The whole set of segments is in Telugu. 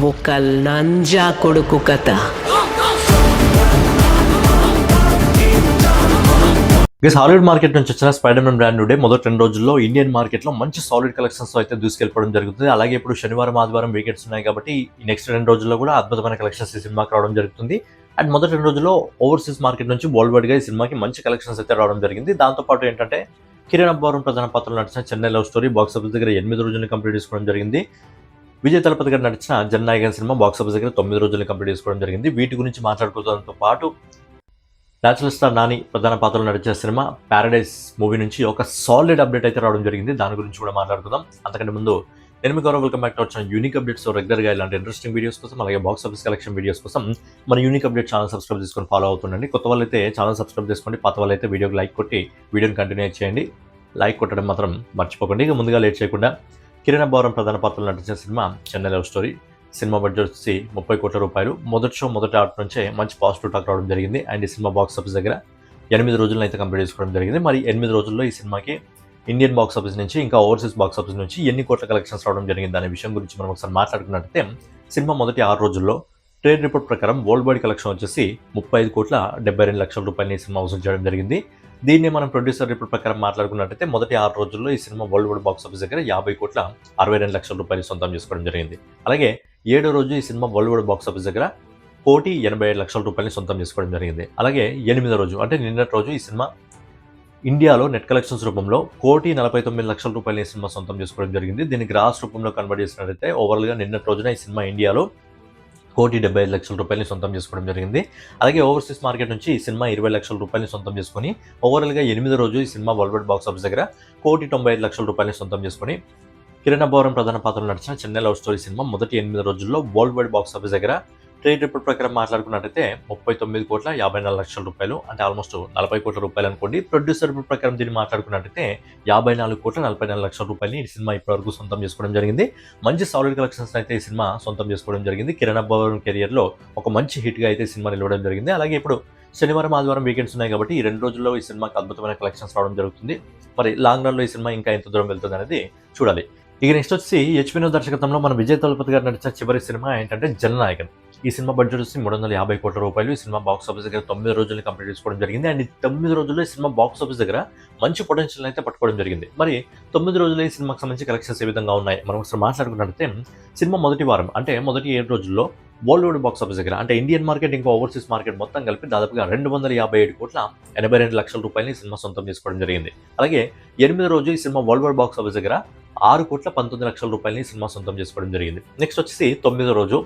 ఒక లంజా కొడుకు కథ. హాలీవుడ్ మార్కెట్ నుంచి వచ్చిన స్పైడర్ మ్యాన్ బ్రాండ్ డే మొదటి 2 రోజుల్లో ఇండియన్ మార్కెట్లో మంచి సాలిడ్ కలెక్షన్స్ అయితే దూసుకెళ్ళిపోవడం జరుగుతుంది. అలాగే ఇప్పుడు శనివారం ఆదివారం వీకెండ్స్ ఉన్నాయి కాబట్టి ఈ నెక్స్ట్ 2 రోజుల్లో కూడా అద్భుతమైన కలెక్షన్స్ ఈ సినిమాకి రావడం జరుగుతుంది. అండ్ మొదటి 2 రోజుల్లో ఓవర్సీస్ మార్కెట్ నుంచి వరల్డ్ వైడ్ గా ఈ సినిమాకి మంచి కలెక్షన్స్ అయితే రావడం జరిగింది. దాంతోపాటు ఏంటంటే కిరణ్ అబ్బవరం ప్రధాన పాత్రలో నడిచిన Chennai love story box office దగ్గర 8 రోజులు కంప్లీట్ చేసుకోవడం జరిగింది. విజయ్ తలపతి గారు నడిచిన జననాయకన్ సినిమా బాక్స్ ఆఫీస్ దగ్గర 9 రోజులు కంప్లీట్ చేసుకోవడం జరిగింది. వీటి గురించి మాట్లాడుకోవడంతో పాటు బ్యాచులర్ స్టార్ నాని ప్రధాన పాత్రలో నడిచిన సినిమా ప్యారడైస్ మూవీ నుంచి ఒక సాలిడ్ అప్డేట్ అయితే రావడం జరిగింది. దాని గురించి కూడా మాట్లాడుకుందాం. అంతకంటే ముందు నేను మీకు వెల్కమ్ బ్యాక్ టు వచ్చిన యూనిక్ అప్డేట్స్ రెగ్యులర్గా ఇలాంటి ఇంట్రెస్టింగ్ వీడియోస్ కోసం అలాగే బాక్స్ ఆఫీస్ కలెక్షన్ వీడియోస్ కోసం మన యూనిక్ అప్డేట్ ఛానల్ సబ్స్క్రైబ్ చేసుకొని ఫాలో అవుతుండండి. కొత్త వాళ్ళైతే ఛానల్ సబ్స్క్రైబ్ చేసుకోండి, పాత వాళ్ళైతే వీడియోకి లైక్ కొట్టి వీడియోని కంటిన్యూ చేయండి. లైక్ కొట్టడం మాత్రం మర్చిపోకండి. ఇక ముందుగా లేట్ చేయకుండా కిరణ్ అబ్బవరం ప్రధాన పాత్రలో నటించిన cinema Chennai love story. Cinema budget వచ్చి 30 కోట్ల రూపాయలు. మొదటి షో మొదటి ఆర్ట్ నుంచే మంచి పాజిటివ్ టాక్ రావడం జరిగింది. అండ్ ఈ సినిమా బాక్స్ ఆఫీస్ దగ్గర 8 రోజులను అయితే కంప్లీట్ చేసుకోవడం జరిగింది. మరి 8 రోజుల్లో ఈ సినిమాకి ఇండియన్ బాక్స్ ఆఫీస్ నుంచి ఇంకా ఓవర్సీస్ బాక్స్ ఆఫీస్ నుంచి ఎన్ని కోట్ల కలెక్షన్స్ రావడం జరిగింది అనే విషయం గురించి మనం ఒకసారి మాట్లాడుకున్నట్టయితే సినిమా మొదటి 6 రోజుల్లో ట్రేడ్ రిపోర్ట్ ప్రకారం వరల్డ్ వైడ్ కలెక్షన్ వచ్చేసి 35 కోట్ల 72 లక్షల రూపాయలని ఈ సినిమా వసూలు చేయడం జరిగింది. దీన్ని మనం ప్రొడ్యూసర్ రిపోర్ట్ ప్రకారం మాట్లాడుకున్నట్టయితే మొదటి 6 రోజుల్లో ఈ cinema world wide box office దగ్గర 50 కోట్ల 62 లక్షల రూపాయలు సొంతం చేసుకోవడం జరిగింది. అలాగే 7వ రోజు ఈ cinema world wide box office దగ్గర 1,87 లక్షల రూపాయలని సొంతం చేసుకోవడం జరిగింది. అలాగే 8వ రోజు అంటే నిన్నటి రోజు ఈ సినిమా ఇండియాలో నెట్ కలెక్షన్స్ రూపంలో 1,49 లక్షల రూపాయలు ఈ సినిమా సొంతం చేసుకోవడం జరిగింది. దీన్ని గ్రాస్ రూపంలో కన్వర్ట్ చేసినట్టయితే ఓవరాల్గా నిన్నటి రోజున ఈ సినిమా ఇండియాలో 1,75 లక్షల రూపాయలని సొంతం చేసుకోవడం జరిగింది. అలాగే ఓవర్సీస్ మార్కెట్ నుంచి ఈ సినిమా 20 లక్షల రూపాయలని సొంతం చేసుకొని ఓవరాల్గా 8వ రోజు ఈ cinema world wide box office దగ్గర 1,95 లక్షల రూపాయలని సొంతం చేసుకొని కిరణ్ అబ్బవరం ప్రధాన పాత్రలో నడిచిన చెన్నై లవ్ స్టోరీ సినిమా మొదటి 8 రోజుల్లో వరల్డ్ వైడ్ బాక్స్ ఆఫీస్ దగ్గర ట్రేడ్ రిపోర్ట్ ప్రకారం మాట్లాడుకున్నట్టయితే 39 కోట్ల 54 లక్షల రూపాయలు, అంటే ఆల్మోస్ట్ 40 కోట్ల రూపాయలు అనుకోండి. ప్రొడ్యూసర్ రిపోర్ట్ ప్రకారం దీన్ని మాట్లాడుకున్నట్టయితే 54 కోట్ల 44 లక్షల రూపాయలని ఈ సినిమా ఇప్పటివరకు సొంతం చేసుకోవడం జరిగింది. మంచి సాలిడ్ కలెక్షన్స్ అయితే ఈ సినిమా సొంతం చేసుకోవడం జరిగింది. కిరణ్ అబ్బవరం కెరియర్లో ఒక మంచి హిట్గా అయితే ఈ సినిమా నిలవడం జరిగింది. అలాగే ఇప్పుడు శనివారం ఆదివారం వీకెండ్స్ ఉన్నాయి కాబట్టి ఈ 2 రోజుల్లో ఈ సినిమాకి అద్భుతమైన కలెక్షన్స్ రావడం జరుగుతుంది. మరి లాంగ్ రన్లో ఈ సినిమా ఇంకా ఎంత దూరం వెళ్తుంది అనేది చూడాలి. ఇక నెక్స్ట్ వచ్చి హెచ్బినో దర్శకత్వంలో మన విజయ్ తలపతి గారు నడిచిన చివరి సినిమా ఏంటంటే జననాయకన్. ఈ సినిమా బడ్జెట్ వచ్చి 350 కోట్ల రూపాయలు. ఈ సినిమా బాక్స్ ఆఫీస్ దగ్గర 9 రోజులు కంప్లీట్ చేసుకోవడం జరిగింది. అండ్ 9 రోజుల్లో ఈ సినిమా బాక్స్ ఆఫీస్ దగ్గర మంచి పొటెన్షియల్ అయితే పట్టుకోవడం జరిగింది. మరి 9 రోజుల్లో ఈ సినిమాకి సంబంధించి కలెక్షన్స్ ఏ విధంగా ఉన్నాయి మనం ఒకసారి మాట్లాడుకున్నట్లయితే సినిమా మొదటి వారం అంటే మొదటి 7 రోజుల్లో వరల్డ్ వైడ్ బాక్స్ ఆఫీస్ దగ్గర అంటే ఇండియన్ మార్కెట్ ఇంకా ఓవర్సీస్ మార్కెట్ మొత్తం కలిపి దాదాపుగా 257 కోట్ల 82 లక్షల రూపాయలని ఈ సినిమా సొంతం చేసుకోవడం జరిగింది. అలాగే 8వ రోజు ఈ cinema world wide box office దగ్గర 6 కోట్ల 19 లక్షల రూపాయలని సినిమా సొంతం చేసుకోవడం జరిగింది. నెక్స్ట్ వచ్చేసి 9వ రోజు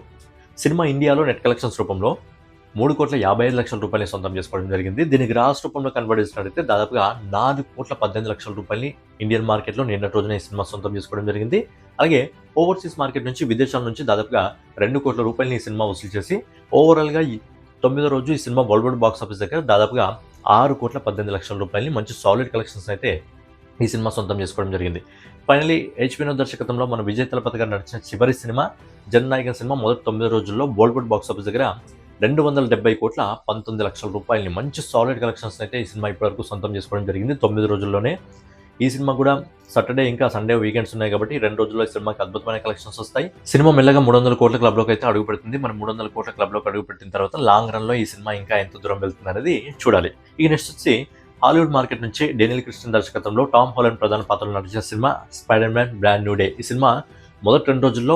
సినిమా ఇండియాలో నెట్ కలెక్షన్స్ రూపంలో 3 కోట్ల 55 లక్షల రూపాయలని సొంతం చేసుకోవడం జరిగింది. దీనికి గ్రాస్ రూపంలో కన్వర్ట్ చేసినట్టయితే దాదాపుగా 4 కోట్ల 18 లక్షల రూపాయలని ఇండియన్ మార్కెట్లో నిన్నటి రోజున ఈ సినిమా సొంతం చేసుకోవడం జరిగింది. అలాగే ఓవర్సీస్ మార్కెట్ నుంచి విదేశాల నుంచి దాదాపుగా 2 కోట్ల రూపాయలని ఈ సినిమా వసూలు చేసి ఓవరాల్గా 9వ రోజు ఈ cinema world wide box office దగ్గర దాదాపుగా 6 కోట్ల 18 లక్షల రూపాయలని మంచి సాలిడ్ కలెక్షన్స్ అయితే ఈ సినిమా సొంతం చేసుకోవడం జరిగింది. ఫైనలీ హెచ్బినో దర్శకత్వంలో మన విజయ్ తలపతి గారు నడిచిన చివరి సినిమా జననాయకన్ సినిమా మొదటి 9 రోజుల్లో వరల్డ్ వైడ్ బాక్స్ ఆఫీస్ దగ్గర 270 కోట్ల 19 లక్షల రూపాయలని మంచి సాలిడ్ కలెక్షన్స్ అయితే ఈ సినిమా ఇప్పటివరకు సొంతం చేసుకోవడం జరిగింది 9 రోజుల్లోనే. ఈ సినిమా కూడా సాటర్డే ఇంకా సండే వీకెండ్స్ ఉన్నాయి కాబట్టి 2 రోజుల్లో ఈ సినిమాకి అద్భుతమైన కలెక్షన్స్ వస్తాయి. సినిమా మెల్లగా 300 కోట్ల క్లబ్లోకి అయితే అడుగు పెడుతుంది. మనం 300 కోట్ల క్లబ్లోకి అడుగు పెట్టిన తర్వాత లాంగ్ రన్లో ఈ సినిమా ఇంకా ఎంత దూరం వెళ్తుంది అనేది చూడాలి. ఇక నెక్స్ట్ వచ్చి హాలీవుడ్ మార్కెట్ నుంచి డేనియల్ క్రిస్టియన్ దర్శకత్వంలో టామ్ హాలండ్ ప్రధాన పాత్రలో నటించిన cinema spider man brand day. ఈ సినిమా మొదటి 2 రోజుల్లో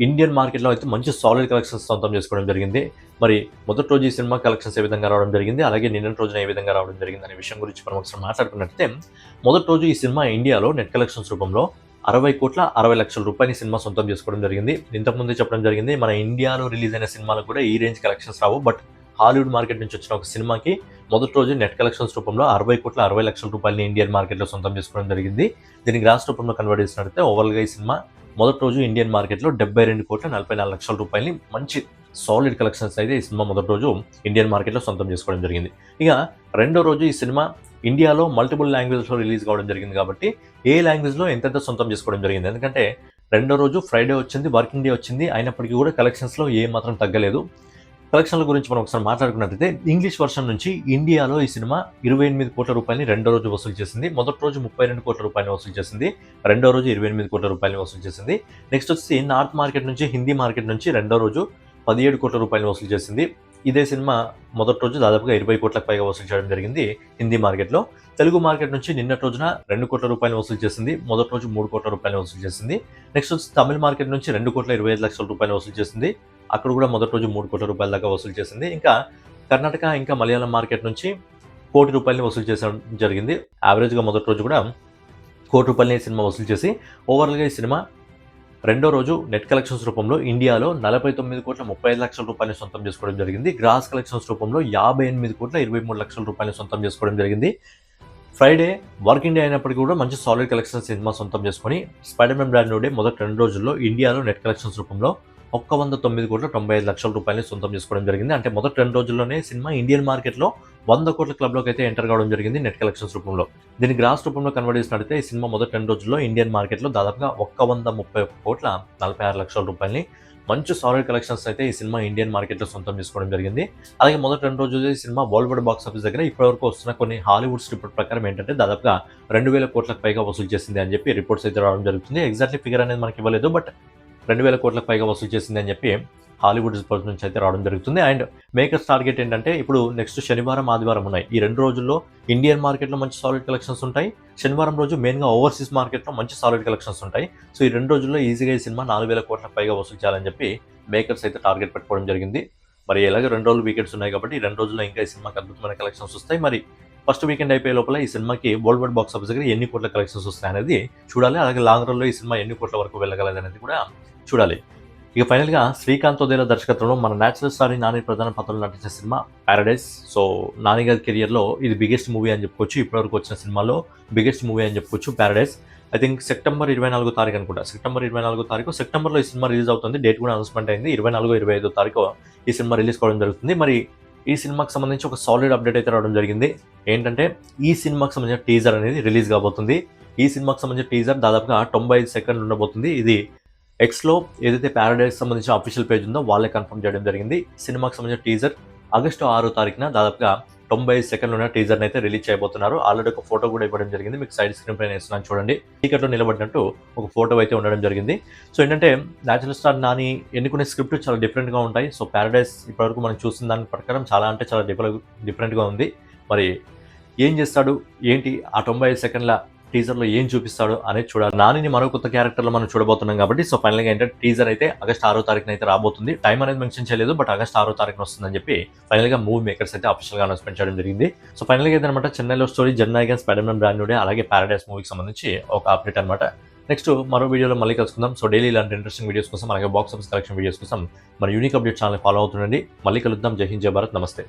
ఇండియన్ మార్కెట్లో అయితే మంచి సాలిడ్ కలెక్షన్స్ సొంతం చేసుకోవడం జరిగింది. మరి మొదటి రోజు ఈ సినిమా కలెక్షన్స్ ఏ విధంగా రావడం జరిగింది, అలాగే నిన్నటి రోజున ఏ విధంగా రావడం జరిగింది అనే విషయం గురించి మనం ఒకసారి మాట్లాడుకున్నట్లయితే మొదటి రోజు ఈ సినిమా ఇండియాలో నెట్ కలెక్షన్స్ రూపంలో 60 కోట్ల 60 లక్షల రూపాయల సినిమా సొంతం చేసుకోవడం జరిగింది. ఇంతకుముందే చెప్పడం జరిగింది మన ఇండియాలో రిలీజ్ అయిన సినిమాలకు కూడా ఈ range collections Rao. But Hollywood market నుంచి వచ్చిన ఒక సినిమాకి మొదటి రోజు నెట్ కలెక్షన్స్ రూపంలో 60 కోట్ల 60 లక్షల రూపాయలని ఇండియన్ మార్కెట్లో సొంతం చేసుకోవడం జరిగింది. దీనికి గ్రాస్ రూపంలో కన్వర్ట్ చేసినట్లయితే ఓవరాల్గా ఈ సినిమా మొదటి రోజు ఇండియన్ మార్కెట్లో 72 కోట్ల 44 లక్షల రూపాయలని మంచి సాలిడ్ కలెక్షన్స్ అయితే ఈ సినిమా మొదటి రోజు ఇండియన్ మార్కెట్లో సొంతం చేసుకోవడం జరిగింది. ఇక 2వ రోజు ఈ సినిమా ఇండియాలో మల్టిపుల్ లాంగ్వేజ్లో రిలీజ్ కావడం జరిగింది కాబట్టి ఏ లాంగ్వేజ్లో ఎంతెంత సొంతం చేసుకోవడం జరిగింది. ఎందుకంటే 2వ రోజు ఫ్రైడే వచ్చింది, వర్కింగ్ డే వచ్చింది, అయినప్పటికీ కూడా కలెక్షన్స్లో ఏ మాత్రం తగ్గలేదు. కలెక్షన్ల గురించి మనం ఒకసారి మాట్లాడుకున్నట్లయితే ఇంగ్లీష్ వర్షన్ నుంచి ఇండియాలో ఈ సినిమా 28 కోట్ల రూపాయలని రెండో రోజు వసూలు చేసింది. మొదటి రోజు 32 కోట్ల రూపాయలు వసూలు చేసింది. రెండో రోజు 28 కోట్ల రూపాయలు వసూలు చేసింది. నెక్స్ట్ వచ్చి నార్త్ మార్కెట్ నుంచి హిందీ మార్కెట్ నుంచి రెండో రోజు 17 కోట్ల రూపాయలు వసూలు చేసింది. ఇదే సినిమా మొదటి రోజు దాదాపుగా 20 కోట్లకు పైగా వసూలు చేయడం జరిగింది హిందీ మార్కెట్లో. తెలుగు మార్కెట్ నుంచి నిన్నటి రోజున 2 కోట్ల రూపాయలు వసూలు చేసింది. మొదటి రోజు 3 కోట్ల రూపాయలు వసూలు చేసింది. నెక్స్ట్ వచ్చి తమిళ మార్కెట్ నుంచి 2,25,00,000 రూపాయలు వసూలు చేసింది. అక్కడ కూడా మొదటి రోజు 3 కోట్ల రూపాయల దాకా వసూలు చేసింది. ఇంకా కర్ణాటక ఇంకా మలయాళం మార్కెట్ నుంచి 1 కోటి రూపాయలని వసూలు చేయడం జరిగింది. యావరేజ్గా మొదటి రోజు కూడా 1 కోటి రూపాయలని సినిమా వసూలు చేసి ఓవరాల్గా ఈ సినిమా రెండో రోజు నెట్ కలెక్షన్స్ రూపంలో ఇండియాలో 49,35,00,000 రూపాయలు సొంతం చేసుకోవడం జరిగింది. గ్రాస్ కలెక్షన్స్ రూపంలో 58,23,00,000 రూపాయలు సొంతం చేసుకోవడం జరిగింది. ఫ్రైడే వర్కింగ్ డే అయినప్పటికీ కూడా మంచి సాలిడ్ కలెక్షన్స్ సినిమా సొంతం చేసుకొని స్పైడర్ మ్యాన్ బ్రాండ్ నుండి మొదటి 2 రోజుల్లో ఇండియాలో నెట్ కలెక్షన్స్ రూపంలో 109,95,00,000 రూపాయలని సొంతం చేసుకోవడం జరిగింది. అంటే మొదటి 2 రోజుల్లోనే సినిమా ఇండియన్ మార్కెట్లో 100 కోట్ల క్లబ్లోకి అయితే ఎంటర్ కావడం జరిగింది నెట్ కలెక్షన్స్ రూపంలో. దీన్ని గ్రాస్ రూపంలో కన్వర్ట్ చేసినట్లయితే ఈ సినిమా మొదటి 2 రోజుల్లో ఇండియన్ మార్కెట్లో దాదాపుగా 131,46,00,000 రూపాయలని మంచి సాలిడ్ కలెక్షన్స్ అయితే ఈ సినిమా ఇండియన్ మార్కెట్లో సొంతం చేసుకోవడం జరిగింది. అలాగే మొదటి 2 రోజుల్లో ఈ cinema world wide box office దగ్గర ఇప్పటివరకు వస్తున్న కొన్ని హాలీవుడ్ రిపోర్ట్ ప్రకారం ఏంటంటే దాదాపుగా 2,000 కోట్లకు పైగా వసూలు చేసింది అని చెప్పి రిపోర్ట్స్ అయితే రావడం జరుగుతుంది. ఎగ్జాక్ట్లీ ఫిగర్ అనేది మనకి ఇవ్వలేదు, బట్ 2,000 కోట్లకు పైగా వసూలు చేసింది అని చెప్పి హాలీవుడ్ రిపోర్ట్స్ నుంచి అయితే రావడం జరుగుతుంది. అండ్ మేకర్స్ టార్గెట్ ఏంటంటే ఇప్పుడు నెక్స్ట్ శనివారం ఆదివారం ఉన్నాయి. ఈ 2 రోజుల్లో ఇండియన్ మార్కెట్లో మంచి సాలిడ్ కలెక్షన్స్ ఉంటాయి. శనివారం రోజు మెయిన్గా ఓవర్సీస్ మార్కెట్లో మంచి సాలిడ్ కలెక్షన్స్ ఉంటాయి. సో ఈ 2 రోజుల్లో ఈజీగా ఈ సినిమా 4,000 కోట్లకు పైగా వసూలు చేయాలని చెప్పి మేకర్స్ అయితే టార్గెట్ పెట్టుకోవడం జరిగింది. మరి ఎలాగో 2 రోజులు వీకెండ్స్ ఉన్నాయి కాబట్టి ఈ 2 రోజుల్లో ఇంకా ఈ సినిమాకి అద్భుతమైన కలెక్షన్స్ వస్తాయి. మరి ఫస్ట్ వీకెండ్ అయిపోయే లోపల ఈ సినిమాకి వరల్డ్ వైడ్ బాక్స్ ఆఫీస్ దగ్గర ఎన్ని కోట్ల కలెక్షన్స్ వస్తాయి అనేది చూడాలి. అలాగే లాంగ్ రన్లో ఈ సినిమా ఎన్ని కోట్ల వరకు వెళ్ళగలదు అనేది కూడా చూడాలి. ఇక ఫైనల్గా శ్రీకాంత్ వదేలా దర్శకత్వంలో మన నేచురల్ స్టార్ నాని ప్రధాన పాత్రలో నటించిన సినిమా ప్యారడైజ్. సో నాని గారి కెరియర్లో ఇది బిగ్గెస్ట్ మూవీ అని చెప్పుకోవచ్చు. ఇప్పటివరకు వచ్చిన సినిమాలో బిగ్గెస్ట్ మూవీ అని చెప్పుకోవచ్చు ప్యారడైజ్. ఐ థింక్ సెప్టెంబర్ 24 తారీఖు అనుకుంటా. సెప్టెంబర్ 24 తారీఖు సెప్టెంబర్లో ఈ సినిమా రిలీజ్ అవుతుంది. డేట్ కూడా అనౌన్స్మెంట్ అయింది. 24, 25 తారీఖు ఈ సినిమా రిలీజ్ కావడం జరుగుతుంది. మరి ఈ సినిమాకి సంబంధించి ఒక సాలిడ్ అప్డేట్ అయితే రావడం జరిగింది. ఏంటంటే ఈ సినిమాకి సంబంధించిన టీజర్ అనేది రిలీజ్ కాబోతుంది. ఈ సినిమాకి సంబంధించిన టీజర్ దాదాపుగా 95 సెకండ్లు ఉండబోతుంది. ఇది ఎక్స్లో ఏదైతే ప్యారడైజ్ సంబంధించిన అఫీషియల్ పేజ్ ఉందో వాళ్ళే కన్ఫర్మ్ చేయడం జరిగింది. సినిమాకి సంబంధించిన టీజర్ ఆగస్టు 6 తారీఖున దాదాపుగా 90 సెకండ్లు ఉన్న టీజర్ని అయితే రిలీజ్ చేయబోతున్నారు. ఆల్రెడీ ఒక ఫోటో కూడా ఇవ్వడం జరిగింది. మీకు సైడ్ స్క్రీన్ పైన ఇస్తున్నాను చూడండి. టికెట్లో నిలబడినట్టు ఒక ఫోటో అయితే ఉండడం జరిగింది. సో ఏంటంటే నేచురల్ స్టార్ నాని ఎన్నుకునే స్క్రిప్ట్ చాలా డిఫరెంట్గా ఉంటాయి. సో ప్యారడైజ్ ఇప్పటివరకు మనం చూసిన దాని ప్రకారం చాలా అంటే చాలా డిఫరెంట్గా ఉంది. మరి ఏం చేస్తాడు ఏంటి ఆ 95 సెకండ్ల టీజర్లో ఏం చూపిస్తాడు అనేది చూడాలి. నానిని మరో కొత్త క్యారెక్టర్లో మనం చూడబోతున్నాం కాబట్టి సో ఫైనల్గా ఏంటంటే టీజర్ అయితే ఆగస్ట్ 6 తారీఖున అయితే రాబోతుంది. టైం అనేది మెన్షన్ చేయలేదు, బట్ ఆగస్ట్ 6 తారీఖున వస్తుందని చెప్పి ఫైనల్గా మూవీ మేకర్స్ అయితే అఫీషియల్గా అనౌన్స్మెంట్ చేయడం జరిగింది. సో ఫైనల్గా ఏదన్నమాట చెన్నైలో story Jana Nayagan spider man brand నుండి అలాగే ప్యారడైజ్ మూవీకి సంబంధించి ఒక అప్డేట్ అనమాట. నెక్స్ట్ మరో వీడియోలో మళ్ళీ కలుసుకుందాం. సో డైలీ ఇలాంటి ఇంట్రెస్టింగ్ వీడియోస్ కోసం అలాగే బాక్స్ ఆఫీస్ కలెక్షన్ వీడియోస్ కోసం మన యూనిక్ అప్డేట్ ఛానల్ ఫాలో అవుతుండండి. మళ్ళీ కలుద్దాం. జై హింద్, జై భారత్, నమస్తే.